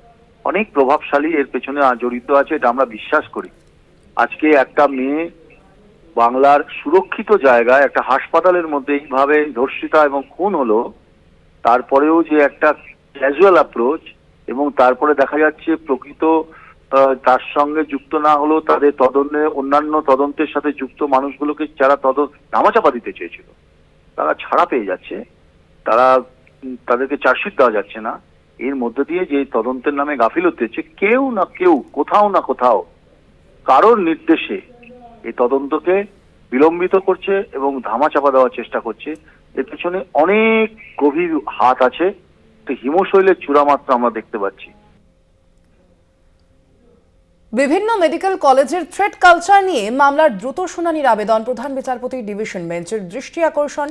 অনেক প্রভাবশালী এর পেছনে জড়িত আছে, এটা আমরা বিশ্বাস করি। আজকে একটা মেয়ে বাংলার সুরক্ষিত জায়গায় একটা হাসপাতালের মধ্যে এইভাবে ধর্ষিতা এবং খুন হলো, তারপরেও যে একটা ক্যাজুয়াল অ্যাপ্রোচ, এবং তারপরে দেখা যাচ্ছে প্রকৃত তার সঙ্গে যুক্ত না হলেও তাদের অন্যান্য তদন্তের সাথে যুক্ত মানুষগুলোকে যারা ধামাচাপা দিতে চেয়েছিল তারা ছাড়া পেয়ে যাচ্ছে, তাদেরকে চার্জশিট দেওয়া যাচ্ছে না। এর মধ্যে দিয়ে যে তদন্তের নামে গাফিলতি হচ্ছে, কেউ না কেউ কোথাও না কোথাও কারোর নির্দেশে এই তদন্তকে বিলম্বিত করছে এবং ধামাচাপা দেওয়ার চেষ্টা করছে। এর পেছনে অনেক গভীর হাত আছে, হিমশৈলের চূড়ামাত্রা আমরা দেখতে পাচ্ছি। বিভিন্ন মেডিকেল কলেজের থ্রেট কালচার নিয়ে মামলার দ্রুত শুনানির আবেদন প্রধান বিচারপতির ডিভিশন বেঞ্চের দৃষ্টি আকর্ষণ।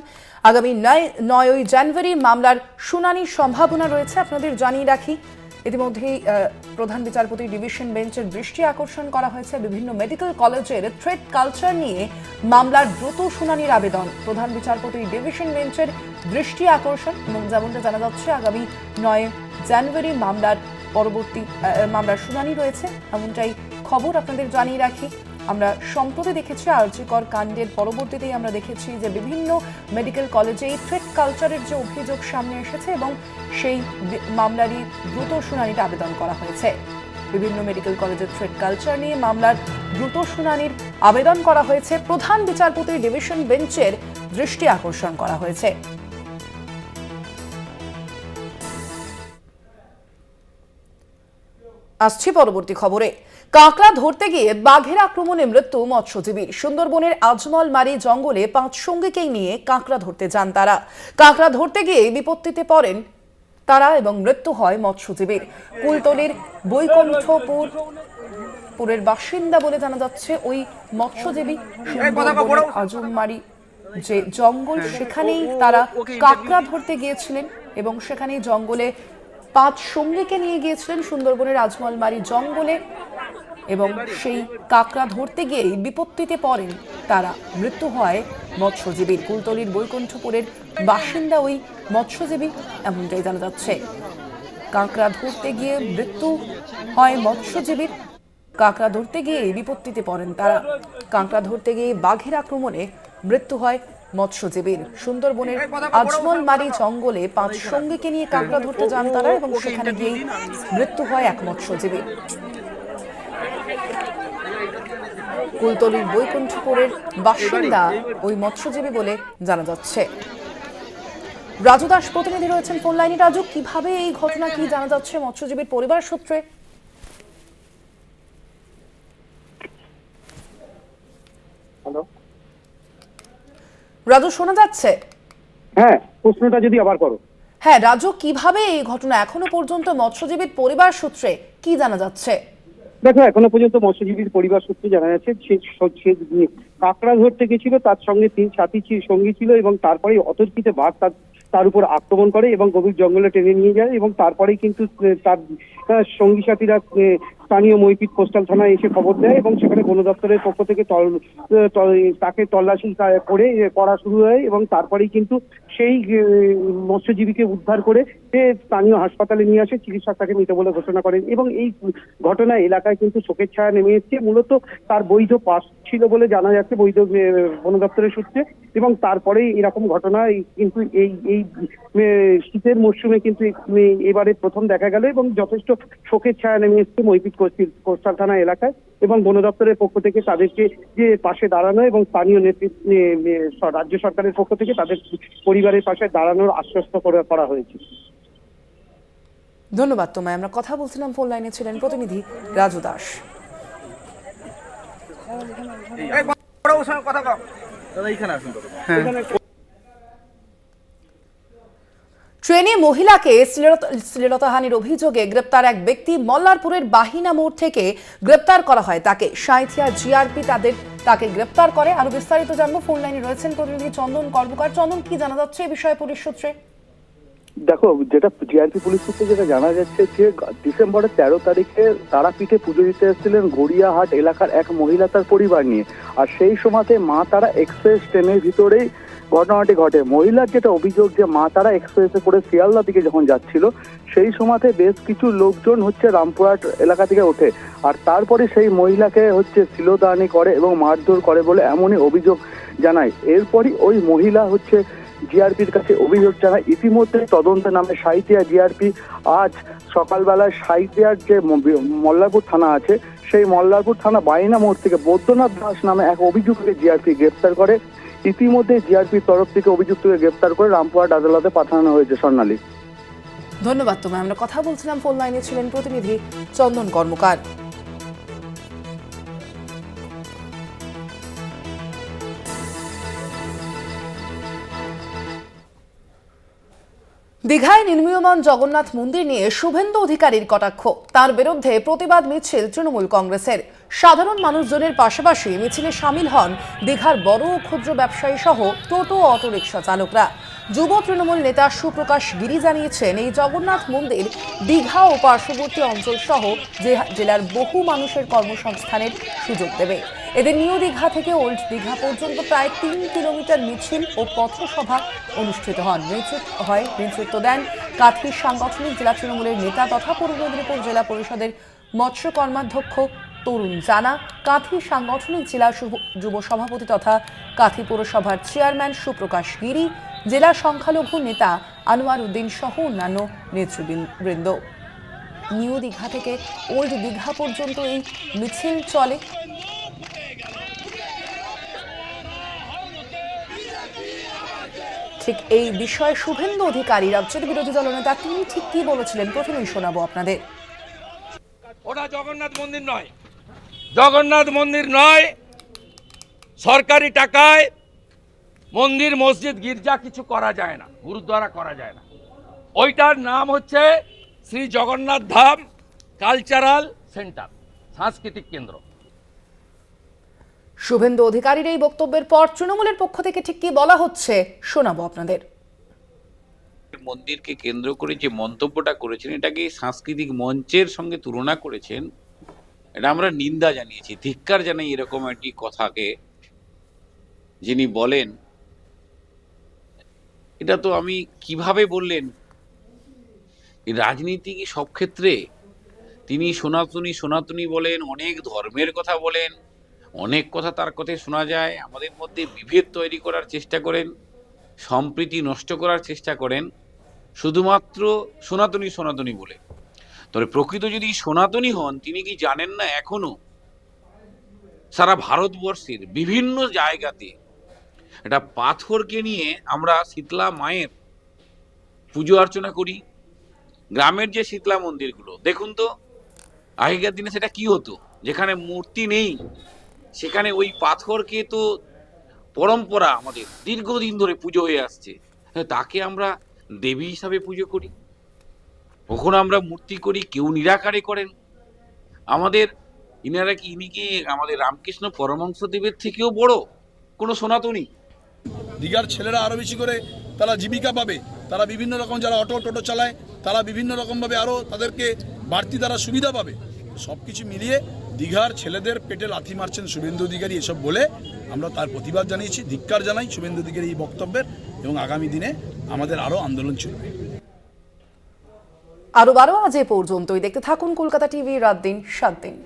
আগামী 9ই জানুয়ারি মামলার শুনানির সম্ভাবনা রয়েছে। আপনাদের জানিয়ে রাখি, ইতিমধ্যেই প্রধান বিচারপতির ডিভিশন বেঞ্চের দৃষ্টি আকর্ষণ করা হয়েছে বিভিন্ন মেডিকেল কলেজের থ্রেট কালচার নিয়ে মামলার দ্রুত শুনানির আবেদন প্রধান বিচারপতির ডিভিশন বেঞ্চের দৃষ্টি আকর্ষণ। এবং যেমনটা জানা যাচ্ছে, আগামী 9 জানুয়ারি মামলার শুনানি রয়েছে, এমনটাই খবর আপনাদের জানিয়ে রাখি। আমরা সম্প্রতি দেখেছি আরজি কর কাণ্ডের পরবর্তীতেই আমরা দেখেছি যে বিভিন্ন মেডিকেল কলেজে এই থ্রেট কালচারের যে অভিযোগ সামনে এসেছে এবং সেই মামলারই দ্রুত শুনানির আবেদন করা হয়েছে। বিভিন্ন মেডিকেল কলেজের থ্রেট কালচার নিয়ে মামলার দ্রুত শুনানির আবেদন করা হয়েছে, প্রধান বিচারপতির ডিভিশন বেঞ্চের দৃষ্টি আকর্ষণ করা হয়েছে। আসছি পরবর্তী খবরে। কাঁকড়া ধরতে গিয়ে বাঘের আক্রমণে মৃত্যু মৎস্যজীবীর। সুন্দরবনের আজমলমারি জঙ্গলে 5 সঙ্গীকেই নিয়ে কাঁকড়া ধরতে যান তারা। কাঁকড়া ধরতে গিয়ে বিপত্তিতে পড়েন তারা এবং মৃত্যু হয় মৎস্যজীবীর। কুলতলির বৈকুণ্ঠপুর পুরের বাসিন্দা বলে জানা যাচ্ছে ওই মৎস্যজীবী সুন্দরবনের আজমমারি যে জঙ্গল, সেখানেই তারা কাঁকড়া ধরতে গিয়েছিলেন এবং সেখানেই জঙ্গলে 5 সঙ্গীকে নিয়ে গিয়েছিলেন সুন্দরবনের আজমলমারি জঙ্গলে, এবং সেই কাঁকড়া ধরতে গিয়েই বিপত্তিতে পড়েন তারা। মৃত্যু হয় মৎস্যজীবীর। কুলতলির বৈকুণ্ঠপুরের বাসিন্দা ওই মৎস্যজীবী, এমনটাই জানা যাচ্ছে। কাঁকড়া ধরতে গিয়ে মৃত্যু হয় মৎস্যজীবীর। কাঁকড়া ধরতে গিয়ে বিপত্তিতে পড়েন তারা। কাঁকড়া ধরতে গিয়ে বাঘের আক্রমণে মৃত্যু হয় মৎস্যজীবীর। সুন্দরবনের আজমলমারি জঙ্গলে 5 সঙ্গীকে নিয়ে কাঁকড়া ধরতে যান তারা এবং সেখানে গিয়েই মৃত্যু হয় এক মৎস্যজীবীর। কুলতলির বৈকুণ্ঠপুরের বাসিন্দা ওই মৎস্যজীবী বলে জানা যাচ্ছে। রাজু দাস প্রতিনিধি রয়েছেন ফোন লাইনে। রাজু, কিভাবে এই ঘটনা, কি জানা যাচ্ছে মৎস্যজীবীর পরিবার সূত্রে? রাজু, শোনা যাচ্ছে? হ্যাঁ, প্রশ্নটা যদি আবার করো। হ্যাঁ রাজু, কিভাবে এই ঘটনা, এখনো পর্যন্ত মৎস্যজীবীর পরিবার সূত্রে কি জানা যাচ্ছে? দেখো, এখনো পর্যন্ত মৎস্যজীবীর পরিবার সূত্রে জানা যাচ্ছে সে কাঁকড়া ধরতে গেছিল, তার সঙ্গে 3 সাথী সঙ্গী ছিল এবং তারপরে অতর্কিতে বাঘ তার উপর আক্রমণ করে এবং গভীর জঙ্গলে টেনে নিয়ে যায় এবং তারপরেই কিন্তু তার সঙ্গী সাথীরা স্থানীয় মইপিট কোস্টাল থানায় এসে খবর দেয় এবং সেখানে বন দপ্তরের পক্ষ থেকে তাকে তল্লাশি করা শুরু হয় এবং তারপরেই কিন্তু সেই মৎস্যজীবীকে উদ্ধার করে স্থানীয় হাসপাতালে নিয়ে আসে। চিকিৎসক তাকে মৃত বলে ঘোষণা করেন এবং এই ঘটনা এলাকায় কিন্তু শোকের ছায়া নেমে এসেছে। মূলত তার বৈধ পাস ছিল বলে জানা যাচ্ছে বৈধ বন দপ্তরের সূত্রে, এবং তারপরেই এরকম ঘটনা কিন্তু এই শীতের মরশুমে কিন্তু এবারে প্রথম দেখা গেল এবং যথেষ্ট শোকের ছায়া নেমে এসেছে মইপিট কোস্টাল থানা এলাকায় এবং বন দপ্তরের পক্ষ থেকে তাদেরকে যে পাশে দাঁড়ানো এবং স্থানীয় নেতৃত্ব রাজ্য সরকারের পক্ষ থেকে তাদের পরিবারের পাশে দাঁড়ানোর আশ্বস্ত করা হয়েছে। ধন্যবাদ তোমায়। আমরা কথা বলছিলাম, ফোন লাইনে ছিলেন প্রতিনিধি রাজু দাস। ট্রেনে মহিলাকে শ্লীলতাহানির অভিযোগে গ্রেপ্তার এক ব্যক্তি। মল্লারপুরের বাহিনা মোড় থেকে গ্রেপ্তার করা হয় তাকে। সাঁইথিয়া জিআরপি তাকে গ্রেপ্তার করে। আরো বিস্তারিত জানবো, ফোন লাইনে রয়েছেন প্রতিনিধি চন্দন কর্মকার। চন্দন, কি জানা যাচ্ছে এই বিষয়ে পুলিশ সূত্রে? দেখো, যেটা জিআরপি পুলিশ সূত্রে যেটা জানা যাচ্ছে যে ডিসেম্বরের 13 তারিখে তারাপীঠে পুজো দিতে এসেছিলেন গড়িয়াহাট এলাকার এক মহিলা তার পরিবার নিয়ে, আর সেই সময়তে মা তারা এক্সপ্রেস ট্রেনের ভিতরেই ঘটনাটি ঘটে। মহিলার যেটা অভিযোগ যে মা তারা এক্সপ্রেসে করে শিয়ালদা দিকে যখন যাচ্ছিল সেই সময়তে বেশ কিছু লোকজন রামপুরহাট এলাকা থেকে ওঠে, আর তারপরে সেই মহিলাকে শ্লীলতাহানি করে এবং মারধর করে বলে এমনই অভিযোগ জানায়। এরপরই ওই মহিলা জিআরপির কাছে অভিযোগ জানায়। ইতিমধ্যে তদন্তে নামে সাঁইথিয়া জিআরপি। আজ সকালবেলায় সাঁইথিয়ার যে মল্লারপুর থানা আছে সেই মল্লারপুর থানা বাইনা মোড় থেকে বৈদ্যনাথ দাস নামে এক অভিযুক্তকে জিআরপি গ্রেপ্তার করে। ইতিমধ্যে জিআরপির তরফ থেকে অভিযুক্তকে গ্রেপ্তার করে রামপুরহাট আদালতে পাঠানো হয়েছে। স্বর্ণালী, ধন্যবাদ তোমায়। আমরা কথা বলছিলাম, ফোন লাইনে ছিলেন প্রতিনিধি চন্দন কর্মকার। দীঘায় নির্মীয়মান জগন্নাথ মন্দির নিয়ে শুভেন্দু অধিকারীর কটাক্ষ। তার বিরুদ্ধে প্রতিবাদ মিছিল তৃণমূল কংগ্রেসের। সাধারণ মানুষজনের পাশাপাশি মিছিলে সামিল হন দীঘার বড় ও ক্ষুদ্র ব্যবসায়ী সহ টোটো ও অটোরিকশা চালকরা। যুব তৃণমূল নেতা সুপ্রকাশ গিরি জানিয়েছেন, এই জগন্নাথ মন্দির দীঘা ও পার্শ্ববর্তী অঞ্চল সহ জেলার বহু মানুষের কর্মসংস্থানের সুযোগ দেবে। এদের নিউ দীঘা থেকে ওল্ড দীঘা পর্যন্ত প্রায় 3 কিলোমিটার মিছিল ও পথসভা অনুষ্ঠিত নেতৃত্ব দেন কাঁথির সাংগঠনিক জেলা তৃণমূলের নেতা তথা পূর্ব মেদিনীপুর জেলা পরিষদের মৎস্য কর্মাধ্যক্ষ তরুণ জানা, কাঁথি সাংগঠনিক জেলা যুব সভাপতি তথা কাঁথি পৌরসভার চেয়ারম্যান সুপ্রকাশ গিরি, জেলা সংখ্যালঘু নেতা আনোয়ার উদ্দিন সহ অন্যান্য নেতৃবৃন্দ। নিউ দীঘা থেকে ওল্ড দীঘা পর্যন্ত এই মিছিল চলে। ঠিক এই বিষয়ে শুভেন্দু অধিকারী, রাজ্যের বিরোধী দলনেতা, তিনি ঠিক কি বলেছিলেন প্রথমেই শোনাবো আপনাদের। ওটা জগন্নাথ মন্দির নয়, জগন্নাথ মন্দির নয়। সরকারি টাকায় মন্দির মসজিদ গির্জা কিছু করা যায় না, গুরুদ্বারা করা যায় না। ওইটার নাম শ্রী জগন্নাথ ধাম কালচারাল সেন্টার, সাংস্কৃতিক কেন্দ্র। শুভেন্দু অধিকারীর এই বক্তব্যের পর তৃণমূলের পক্ষ থেকে ঠিক কি বলা হচ্ছে শোনাবো আপনাদের। মন্দিরকে কেন্দ্র করে যে মন্তব্যটা করেছেন, এটাকে সাংস্কৃতিক মঞ্চের সঙ্গে তুলনা করেছেন, এটা আমরা নিন্দা জানিয়েছি, ধিক্কার জানাই এরকম একটি কথাকে। যিনি বলেন, এটা তো আমি কিভাবে বললেন, রাজনীতি কি সব ক্ষেত্রে? তিনি সনাতনী সনাতনী বলেন, অনেক ধর্মের কথা বলেন, অনেক কথা তার কথায় শোনা যায়, আমাদের মধ্যে বিভেদ তৈরি করার চেষ্টা করেন, সম্প্রীতি নষ্ট করার চেষ্টা করেন শুধুমাত্র সনাতনী সনাতনী বলে। তবে প্রকৃত যদি সনাতনী হন, তিনি কি জানেন না এখনো সারা ভারতবর্ষের বিভিন্ন জায়গাতে একটা পাথরকে নিয়ে আমরা শীতলা মায়ের পুজো অর্চনা করি। গ্রামের যে শীতলা মন্দিরগুলো দেখুন তো, আগেকার দিনে সেটা কি হতো, যেখানে মূর্তি নেই সেখানে ওই পাথরকে তো পরম্পরা আমাদের দীর্ঘদিন ধরে পুজো হয়ে আসছে, তাকে আমরা দেবী হিসাবে পুজো করি। কখনো আমরা মূর্তি করি, কেউ নিরাকারে করেন। আমাদের ইনি কি আমাদের রামকৃষ্ণ পরমহংসদেবের থেকেও বড় কোনো সনাতনী? দীঘার ছেলেরা আরো বেশি করে তারা জীবিকা পাবে, তারা বিভিন্ন রকম যারা অটো টোটো চালায় তারা বিভিন্ন রকমভাবে আরো তাদেরকে বাড়তি তারা সুবিধা পাবে। সবকিছু মিলিয়ে দীঘার ছেলেদের পেটে লাথি মারছেন শুভেন্দু অধিকারী, এসব বলে আমরা তার প্রতিবাদ জানিয়েছি, ধিক্কার জানাই শুভেন্দু অধিকারী এই বক্তব্যের, এবং আগামী দিনে আমাদের আরো আন্দোলন চলবে। আরো আজ এ পর্যন্তই। দেখতে থাকুন কলকাতা টিভি, রাত দিন 7 দিন।